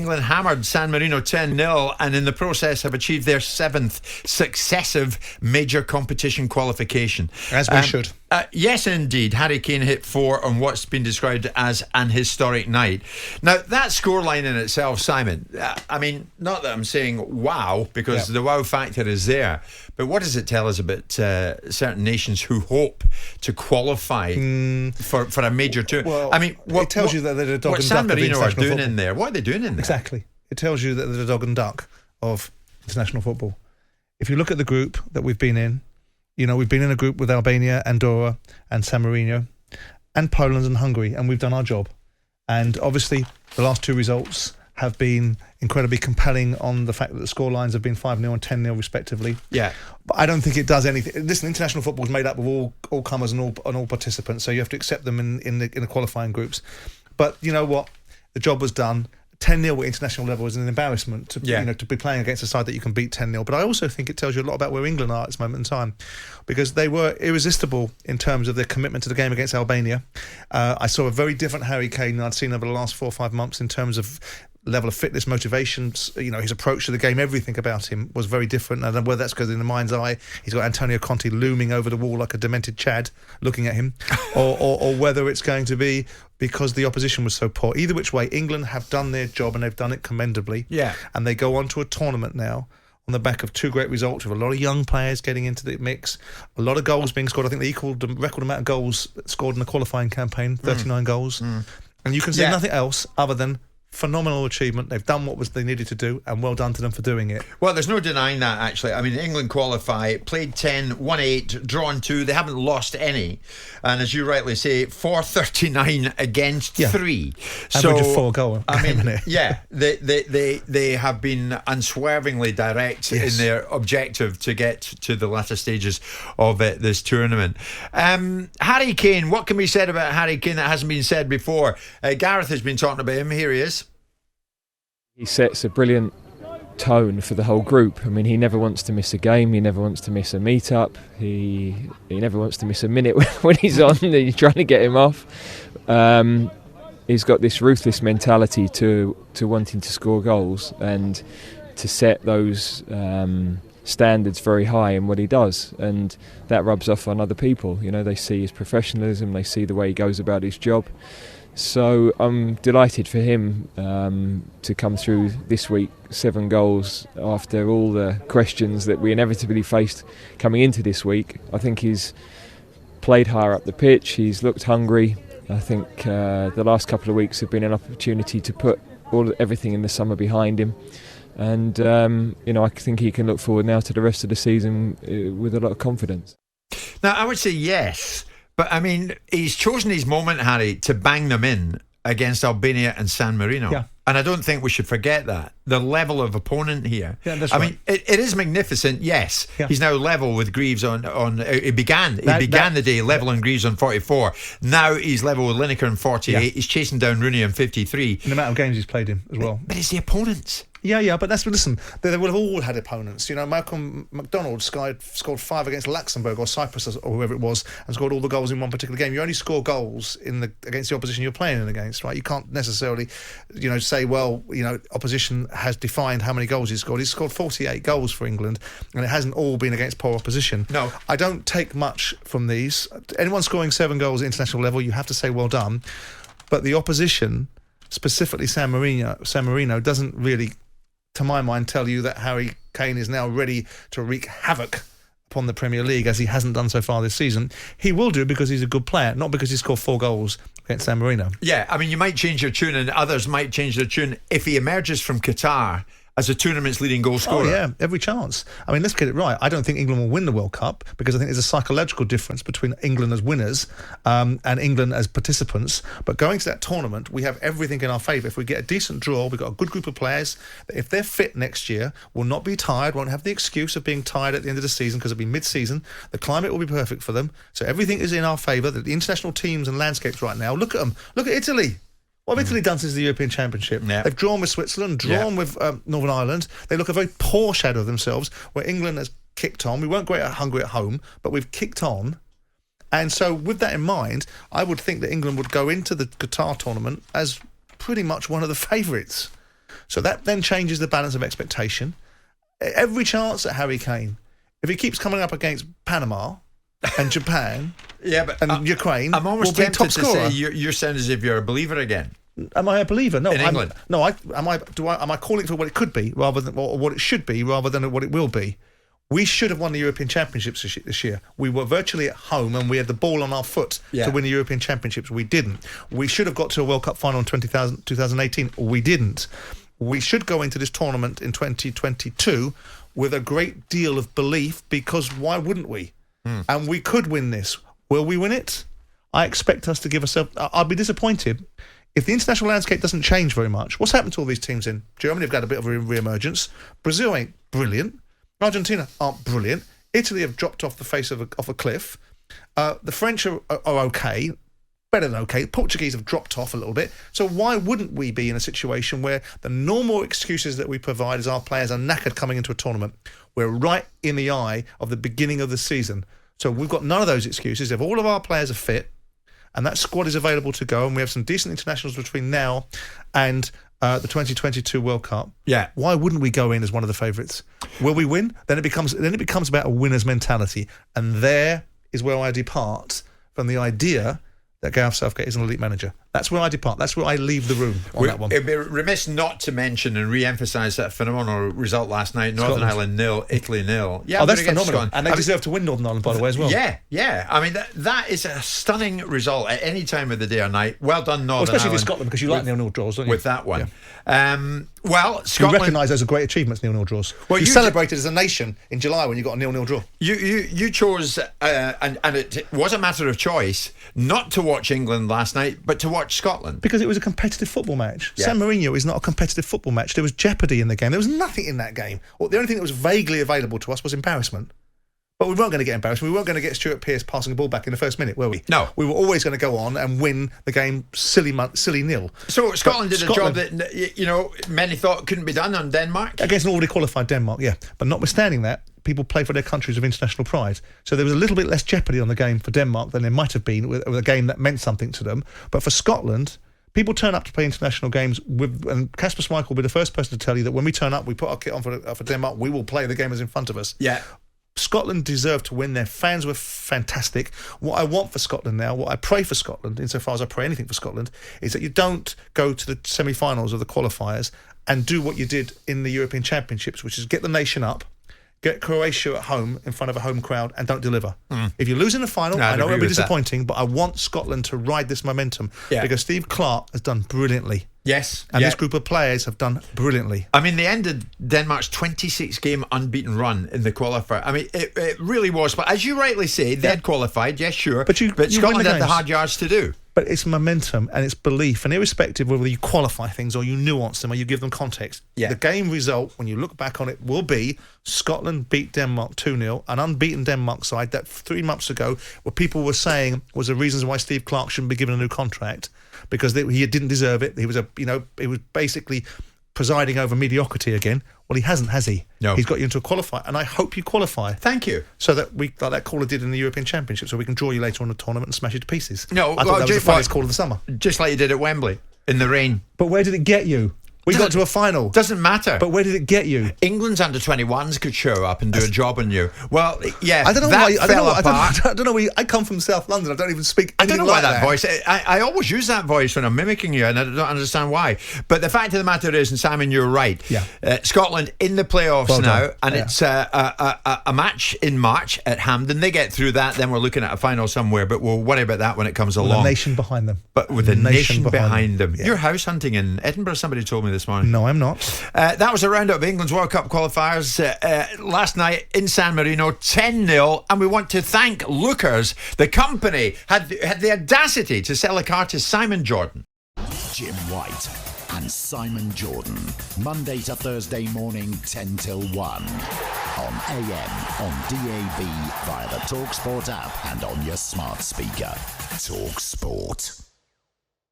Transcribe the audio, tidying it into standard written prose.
England hammered San Marino 10-0 and in the process have achieved their 7th successive major competition qualification. As we should. Yes, indeed. Harry Kane hit 4 on what's been described as an historic night. Now, that scoreline in itself, Simon, I mean, not that I'm saying wow, because the wow factor is there, but what does it tell us about certain nations who hope to qualify for a major tour? Well, I mean, it tells you that they're a dog what and San duck of Marino are international doing football. in there. What are they doing in there? Exactly. It tells you that they're the dog and duck of international football. If you look at the group that we've been in, you know, we've been in a group with Albania, Andorra and San Marino and Poland and Hungary, and we've done our job. And obviously the last 2 results have been incredibly compelling on the fact that the scorelines have been 5-0 and 10-0 respectively. Yeah. But I don't think it does anything. Listen, international football is made up of all comers and all participants, so you have to accept them in the qualifying groups. But you know what? The job was done. 10-0 at international level is an embarrassment to to be playing against a side that you can beat 10-0. But I also think it tells you a lot about where England are at this moment in time, because they were irresistible in terms of their commitment to the game against Albania. I saw a very different Harry Kane than I'd seen over the last 4 or 5 months in terms of level of fitness, motivations, you know, his approach to the game, everything about him was very different. And whether that's because in the mind's eye he's got Antonio Conte looming over the wall like a demented Chad looking at him, or whether it's going to be because the opposition was so poor. Either which way, England have done their job and they've done it commendably. Yeah. And they go on to a tournament now on the back of 2 great results with a lot of young players getting into the mix, a lot of goals being scored. I think they equalled the record amount of goals scored in the qualifying campaign, 39 goals. And you can say nothing else other than phenomenal achievement. They've done what they needed to do, and well done to them for doing it. Well, there's no denying that, actually. I mean, England qualify, played 10, won 8, drawn 2. They haven't lost any. And as you rightly say, 439 against 3. Average of 4 goals. I mean, they have been unswervingly direct in their objective to get to the latter stages of this tournament. Harry Kane, what can be said about Harry Kane that hasn't been said before? Gareth has been talking about him. Here he is. He sets a brilliant tone for the whole group. I mean, he never wants to miss a game. He never wants to miss a meet-up. He never wants to miss a minute when he's on. You're trying to get him off. He's got this ruthless mentality to wanting to score goals and to set those standards very high in what he does, and that rubs off on other people. You know, they see his professionalism, they see the way he goes about his job. So I'm delighted for him to come through this week, 7 goals after all the questions that we inevitably faced coming into this week. I think he's played higher up the pitch, he's looked hungry. I think the last couple of weeks have been an opportunity to put everything in the summer behind him. And, I think he can look forward now to the rest of the season with a lot of confidence. Now, I would say yes. But, I mean, he's chosen his moment, Harry, to bang them in against Albania and San Marino. Yeah. And I don't think we should forget that. The level of opponent here. Yeah, that's right. I mean, it is magnificent, yes. Yeah. He's now level with Greaves on he began the day level on Greaves on 44. Now he's level with Lineker on 48. Yeah. He's chasing down Rooney on 53. In the amount of games he's played in as well. But it's the opponents. Yeah, but listen, they would have all had opponents. You know, Malcolm McDonald scored 5 against Luxembourg or Cyprus or whoever it was and scored all the goals in one particular game. You only score goals against the opposition you're playing against, right? You can't necessarily, say, well, opposition has defined how many goals he's scored. He's scored 48 goals for England, and it hasn't all been against poor opposition. No. I don't take much from these. Anyone scoring 7 goals at international level, you have to say well done. But the opposition, specifically San Marino, doesn't really, to my mind, tell you that Harry Kane is now ready to wreak havoc upon the Premier League, as he hasn't done so far this season. He will do because he's a good player, not because he scored 4 goals against San Marino. Yeah, I mean, you might change your tune and others might change their tune if he emerges from Qatar as a tournament's leading goal scorer. Oh, yeah, every chance. I mean, let's get it right. I don't think England will win the World Cup because I think there's a psychological difference between England as winners and England as participants. But going to that tournament, we have everything in our favour. If we get a decent draw, we've got a good group of players that, if they're fit next year, will not be tired, won't have the excuse of being tired at the end of the season because it'll be mid-season. The climate will be perfect for them. So everything is in our favour. The international teams and landscapes right now, look at them. Look at Italy. What have Italy done since the European Championship? Yeah. They've drawn with Switzerland, drawn with Northern Ireland. They look a very poor shadow of themselves, where England has kicked on. We weren't great at Hungary at home, but we've kicked on. And so with that in mind, I would think that England would go into the Qatar tournament as pretty much one of the favourites. So that then changes the balance of expectation. Every chance at Harry Kane, if he keeps coming up against Panama and Japan and Ukraine, I'm almost will be tempted top to scorer. say you sound as if you're a believer again. Am I a believer? No, in England. Am I calling for what it could be rather than or what it should be rather than what it will be? We should have won the European Championships this year. We were virtually at home and we had the ball on our foot to win the European Championships. We didn't. We should have got to a World Cup final in 2018. We didn't. We should go into this tournament in 2022 with a great deal of belief, because why wouldn't we? And we could win this. Will we win it? I expect us to give ourselves... I'll be disappointed if the international landscape doesn't change very much. What's happened to all these teams in Germany? Have got a bit of a re-emergence. Brazil ain't brilliant. Argentina aren't brilliant. Italy have dropped off the face of a cliff. The French are okay, better than okay. Portuguese have dropped off a little bit. So why wouldn't we be in a situation where the normal excuses that we provide as our players are knackered coming into a tournament? We're right in the eye of the beginning of the season. So we've got none of those excuses. If all of our players are fit and that squad is available to go, and we have some decent internationals between now and the 2022 World Cup, why wouldn't we go in as one of the favourites? Will we win? Then it becomes about a winner's mentality, and there is where I depart from the idea that Gareth Southgate is an elite manager. That's where I depart. That's where I leave the room on that one. It'd be remiss not to mention and re-emphasise that phenomenal result last night. Northern Ireland 0, Italy 0. Yeah, that's phenomenal. And they deserve to win Northern Ireland, by the way, as well. Yeah. I mean, that is a stunning result at any time of the day or night. Well done, Northern especially Ireland. for Scotland, because you like 0-0 draws, don't you? With that one. Yeah. Well, you Scotland... recognise those are great achievements, 0-0 draws. Well, you celebrated as a nation in July when you got a 0-0 draw. You chose, and it was a matter of choice, not to watch England last night, but to watch Scotland. Because it was a competitive football match. Yeah. San Marino is not a competitive football match. There was jeopardy in the game. There was nothing in that game. The only thing that was vaguely available to us was embarrassment. But we weren't going to get embarrassed. We weren't going to get Stuart Pearce passing the ball back in the first minute, were we? No. We were always going to go on and win the game silly nil. So Scotland did a job that, many thought couldn't be done on Denmark? Against an already qualified Denmark, yeah. But notwithstanding that, people play for their countries of international pride. So there was a little bit less jeopardy on the game for Denmark than there might have been with a game that meant something to them. But for Scotland... people turn up to play international games and Kasper Schmeichel will be the first person to tell you that when we turn up, we put our kit on for Denmark, we will play the game as in front of us. Yeah. Scotland deserved to win. Their fans were fantastic. What I want for Scotland now, what I pray for Scotland, insofar as I pray anything for Scotland, is that you don't go to the semi-finals or the qualifiers and do what you did in the European Championships, which is get the nation up, get Croatia at home in front of a home crowd and don't deliver. If you lose in the final, I know it'll be disappointing, but I want Scotland to ride this momentum because Steve Clarke has done brilliantly. Yes. And this group of players have done brilliantly. I mean, they ended Denmark's 26-game unbeaten run in the qualifier. I mean, it really was. But as you rightly say, they had qualified, yes, sure. But Scotland had the hard yards to do. But it's momentum and it's belief, and irrespective of whether you qualify things or you nuance them or you give them context, the game result, when you look back on it, will be Scotland beat Denmark 2-0, an unbeaten Denmark side that 3 months ago, what people were saying was the reasons why Steve Clarke shouldn't be given a new contract, because he didn't deserve it. He was he was basically presiding over mediocrity again. Well, he hasn't, has he? No. He's got you into a qualifier, and I hope you qualify. Thank you. So that like that caller did in the European Championship, so we can draw you later on the tournament and smash you to pieces. No, I thought that was the funniest call of the summer. Just like you did at Wembley in the rain. But where did it get you? We got to a final. Doesn't matter. But where did it get you? England's under-21s could show up and do a job on you. Well, yeah, I don't know that why. I don't know why. I come from South London. I don't even speak anything like that. I don't know why that voice. I always use that voice when I'm mimicking you, and I don't understand why. But the fact of the matter is, and Simon, you're right. Yeah. Scotland in the playoffs now, and yeah. it's a match in March at Hampden. They get through that, then we're looking at a final somewhere. But we'll worry about that when it comes along. With a nation behind them. But with a nation behind them. Yeah. You're house hunting in Edinburgh. Somebody told me this morning. No, I'm not. That was a roundup of England's World Cup qualifiers last night in San Marino, 10-0, and we want to thank Lookers. The company had the audacity to sell a car to Simon Jordan. Jim White and Simon Jordan, Monday to Thursday morning, 10 till 1, on AM, on DAB, via the talkSPORT app and on your smart speaker. talkSPORT.